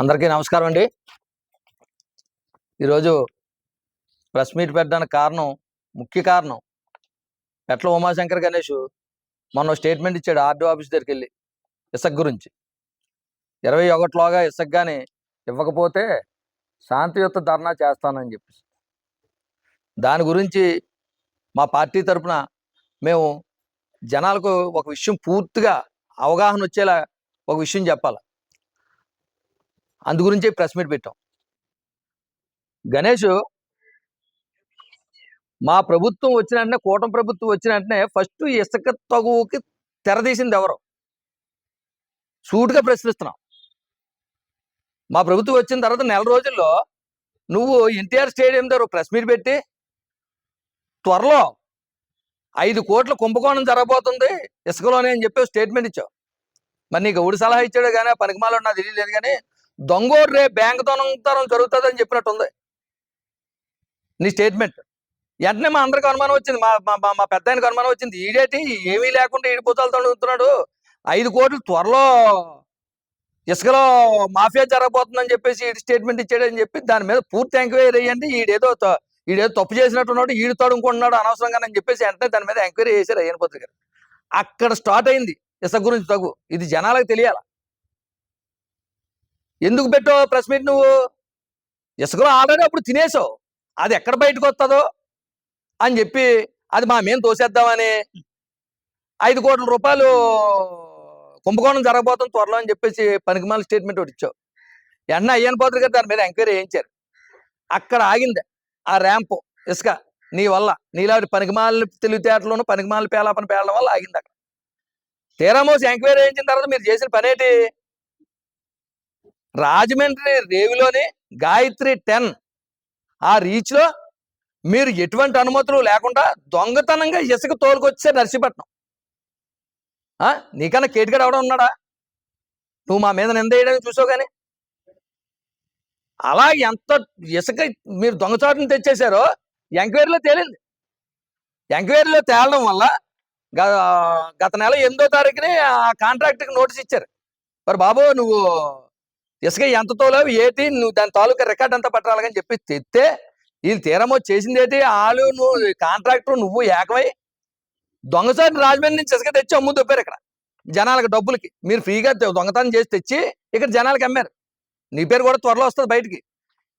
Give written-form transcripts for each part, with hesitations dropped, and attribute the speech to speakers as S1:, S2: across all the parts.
S1: అందరికీ నమస్కారం అండి. ఈరోజు ప్రెస్ మీట్ పెట్టడానికి ముఖ్య కారణం పెట్ల ఉమాశంకర్ గణేష్ మొన్న స్టేట్మెంట్ ఇచ్చాడు ఆర్డీఓ ఆఫీస్ దగ్గరికి వెళ్ళి ఇసుక గురించి. 21లోగా ఇసుక కానీ ఇవ్వకపోతే శాంతియుత ధర్నా చేస్తానని చెప్పేసి. దాని గురించి మా పార్టీ తరఫున మేము జనాలకు ఒక విషయం పూర్తిగా అవగాహన వచ్చేలా ఒక విషయం చెప్పాలి. అందు గురించి ప్రెస్ మీట్ పెట్టాం. గణేష్ మా ప్రభుత్వం వచ్చిన వెంటనే, కూటమి ప్రభుత్వం వచ్చిన వెంటనే ఫస్ట్ ఇసుక తగువుకి తెరదీసింది ఎవరు? సూటిగా ప్రశ్నిస్తున్నాం. మా ప్రభుత్వం వచ్చిన తర్వాత నెల రోజుల్లో నువ్వు ఎన్టీఆర్ స్టేడియం దగ్గర ప్రెస్ మీట్ పెట్టి త్వరలో 5 కోట్ల కుంభకోణం జరగబోతుంది ఇసుకలోనే అని చెప్పి స్టేట్మెంట్ ఇచ్చావు. మరి నీకు ఎవడు సలహా ఇచ్చాడు కానీ ఆ పనికిమాలో నాకు తెలియలేదు, కానీ దొంగోడు రే బ్యాంక్ దొంగతనం జరుగుతుంది అని చెప్పినట్టుంది నీ స్టేట్మెంట్. వెంటనే మా అందరికి అనుమానం వచ్చింది, మా పెద్ద ఆయనకు అనుమానం వచ్చింది. ఈడేటి ఏమీ లేకుండా ఈడిపోతాలతో అడుగుతున్నాడు, 5 కోట్లు త్వరలో ఇసుకలో మాఫియా జరగబోతుందని చెప్పేసి ఈడు స్టేట్మెంట్ ఇచ్చాడని చెప్పి దాని మీద పూర్తి ఎంక్వైరీ అయ్యండి. ఈడేదో తప్పు చేసినట్టున్నాడు, ఈడు తడుముకుంటున్నాడు అనవసరంగా అని చెప్పేసి వెంటనే దాని మీద ఎంక్వైరీ చేశారు అయ్యన పత్రిక. అక్కడ స్టార్ట్ అయింది ఇసుక గురించి తగు. ఇది జనాలకు తెలియాల. ఎందుకు పెట్టావు ప్రెస్ మీట్? నువ్వు ఇసుకలో ఆల్రెడీ అప్పుడు తినేసావు, అది ఎక్కడ బయటకు వస్తుందో అని చెప్పి అది మా మేము తోసేద్దామని 5 కోట్ల రూపాయలు కుంభకోణం జరగబోతుంది త్వరలో అని చెప్పేసి పనికిమాల స్టేట్మెంట్ ఒకటి ఇచ్చావు. వెంటనే అయ్యన పాత్ర గారు దాని మీద ఎంక్వైరీ చేయించారు. అక్కడ ఆగింది ఆ ర్యాంపు ఇసుక. నీ వల్ల, నీలాంటి పనికిమాల తెలివితేటలోను పనికిమాల పేలాపన పేలడం వల్ల ఆగింది అక్కడ. తీరామోసి ఎంక్వైరీ చేయించిన తర్వాత మీరు చేసిన పనేటి? రాజమండ్రి రేవులోని గాయత్రి 10 ఆ రీచ్ లో మీరు ఎటువంటి అనుమతులు లేకుండా దొంగతనంగా ఇసుక తోలుకొచ్చారు నర్సీపట్నం. నీకన్నా కేటుగాడు ఎవడ ఉన్నాడా? నువ్వు మా మీద నింద వేయడానికి చూసావు. కానీ అలా ఎంత ఇసుక మీరు దొంగచాటును తెచ్చేశారో ఎంక్వైరీలో తేలింది. ఎంక్వైరీలో తేలడం వల్ల గత నెల 8వ తారీఖుని ఆ కాంట్రాక్ట్కి నోటీస్ ఇచ్చారు. మరి బాబు నువ్వు ఇసుక ఎంత తోలేవు ఏటి, నువ్వు దాని తాలూకా రికార్డ్ అంతా పట్టాలని చెప్పి తెస్తే వీళ్ళు తీరమో చేసింది ఏంటి? వాళ్ళు నువ్వు కాంట్రాక్టర్ నువ్వు ఏకమై దొంగసారి రాజమండ్రి నుంచి ఇసుక తెచ్చి అమ్ము దొప్పారు ఇక్కడ జనాలకు డబ్బులకి. మీరు ఫ్రీగా దొంగతనం చేసి తెచ్చి ఇక్కడ జనాలకు అమ్మారు. నీ పేరు కూడా త్వరలో వస్తుంది బయటికి.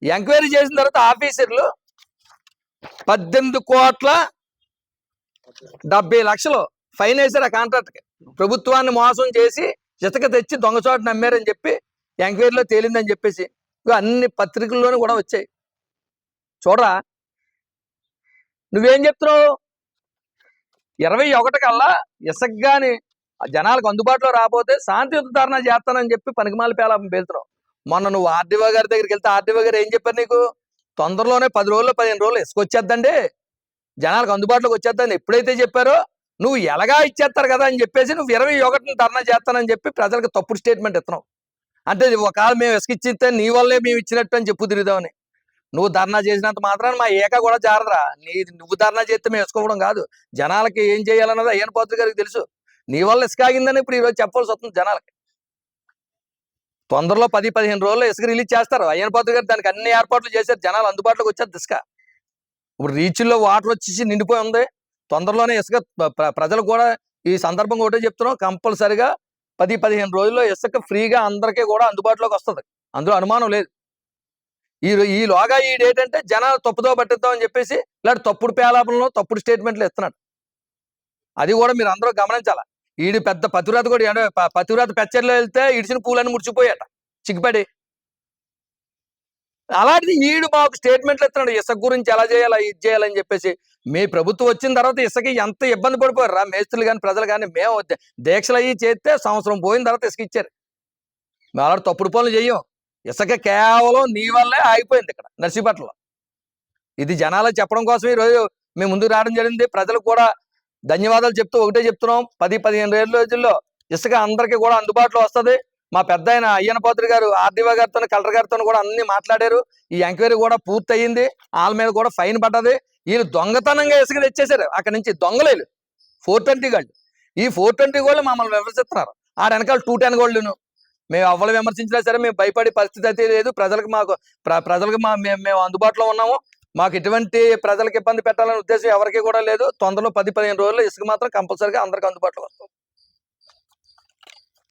S1: ఎంక్వైరీ చేసిన తర్వాత ఆఫీసర్లు 18,70,00,000 ఫైన్ వేశారు ఆ కాంట్రాక్ట్కి. ప్రభుత్వాన్ని మోసం చేసి ఇసుక తెచ్చి దొంగచోటు నమ్మారని చెప్పి ఎంక్వైరీలో తేలిందని చెప్పేసి అన్ని పత్రికల్లోనూ కూడా వచ్చాయి. చూడరా, నువ్వేం చెప్తున్నావు? 21 కల్లా ఇసుక గాని జనాలకు అందుబాటులో రాబోతే శాంతియుత ధర్నా చేస్తానని చెప్పి పనికిమాల పేలాపం పేలుతున్నావు. మొన్న నువ్వు ఆర్డీఓ గారి దగ్గరికి వెళ్తే ఆర్డీఓ గారు ఏం చెప్పారు నీకు? తొందరలోనే 10 రోజులు 15 రోజులు ఇసుక వచ్చేద్దండి, జనాలకు అందుబాటులోకి వచ్చేద్దని ఎప్పుడైతే చెప్పారో నువ్వు ఎలాగా ఇచ్చేస్తారు కదా అని చెప్పేసి నువ్వు 21ని ధర్నా చేస్తానని చెప్పి ప్రజలకు తప్పుడు స్టేట్మెంట్ ఇస్తున్నావు. అంటే ఒకవేళ మేము ఇసుక ఇచ్చితే నీ వల్లే మేము ఇచ్చినట్టు అని చెప్పు తిరుగుదామని. నువ్వు ధర్నా చేసినంత మాత్రాన్ని మా ఏక కూడా జారదురా. నువ్వు ధర్నా చేస్తే మేము ఇసుకోవడం కాదు, జనాలకి ఏం చేయాలన్నది అయ్యన పాత్ర గారికి తెలుసు. నీ వల్ల ఇసుక ఆగిందని ఇప్పుడు ఈరోజు చెప్పాల్సి వస్తుంది జనాలకి. తొందరలో 10-15 రోజుల్లో ఇసుక రిలీజ్ చేస్తారు. అయ్యన పాత్ర గారు దానికి అన్ని ఏర్పాట్లు చేశారు, జనాలు అందుబాటులోకి వచ్చేది ఇసుక. ఇప్పుడు రీచ్ల్లో వాటర్ వచ్చేసి నిండిపోయి ఉంది. తొందరలోనే ఇసుక ప్రజలకు కూడా ఈ సందర్భంగా ఒకటే చెప్తున్నాం, కంపల్సరిగా 10-15 రోజుల్లో ఇసుక ఫ్రీగా అందరికీ కూడా అందుబాటులోకి వస్తుంది, అందులో అనుమానం లేదు. ఈలోగా ఈ డేట్ అంటే జనాలు తప్పుదో పట్టిద్దామని చెప్పేసి ఇలాంటి తప్పుడు పేలాపంలో తప్పుడు స్టేట్మెంట్లు ఇస్తున్నాడు. అది కూడా మీరు అందరూ గమనించాల. ఈడు పెద్ద పతివ్రత కూడా, పతివ్రత పెచ్చర్లో వెళ్తే ఇడిచిన పూలన్నీ ముడిచిపోయాట చిక్కుపడి. అలాంటిది ఈడు మాకు స్టేట్మెంట్లు ఇస్తున్నాడు ఇసుక గురించి ఎలా చేయాలా ఇది చేయాలని చెప్పేసి. మీ ప్రభుత్వం వచ్చిన తర్వాత ఇసుక ఎంత ఇబ్బంది పడిపోయారు రా మేస్త్రులు కానీ ప్రజలు కానీ. మేము దీక్షలు అయ్యి చేస్తే సంవత్సరం పోయిన తర్వాత ఇసుక ఇచ్చారు. మేము అలాంటి తప్పుడు పనులు చెయ్యం. ఇసుక కేవలం నీ వల్లే ఆగిపోయింది ఇక్కడ నర్సీపట్నంలో. ఇది జనాలకు చెప్పడం కోసం ఈరోజు మేము ముందుకు రావడం జరిగింది. ప్రజలకు కూడా ధన్యవాదాలు చెప్తూ ఒకటే చెప్తున్నాం, 10-15 రోజుల్లో ఇసుక అందరికీ కూడా అందుబాటులో వస్తుంది. మా పెద్ద ఆయన అయ్యన పాత్ర గారు ఆర్డీఓ గారితో కలెక్టర్ గారితో కూడా అన్ని మాట్లాడారు. ఈ ఎంక్వైరీ కూడా పూర్తి అయ్యింది. వాళ్ళ మీద కూడా ఫైన్ పడ్డది. వీళ్ళు దొంగతనంగా ఇసుక తెచ్చేశారు అక్కడి నుంచి. దొంగలేదు 420 గోల్డ్. ఈ 420 గోల్డ్ మమ్మల్ని విమర్శిస్తున్నారు. ఆడ వెనకాల 210 గోల్డ్ను మేము ఎవరు విమర్శించినా సరే మేము భయపడే పరిస్థితి అయితే లేదు. ప్రజలకు మేము అందుబాటులో ఉన్నాము. మాకు ఎటువంటి ప్రజలకు ఇబ్బంది పెట్టాలనే ఉద్దేశం ఎవరికి కూడా లేదు. తొందరలో 10-15 రోజుల్లో ఇసుక మాత్రం కంపల్సరీగా అందరికి అందుబాటులో వస్తాం.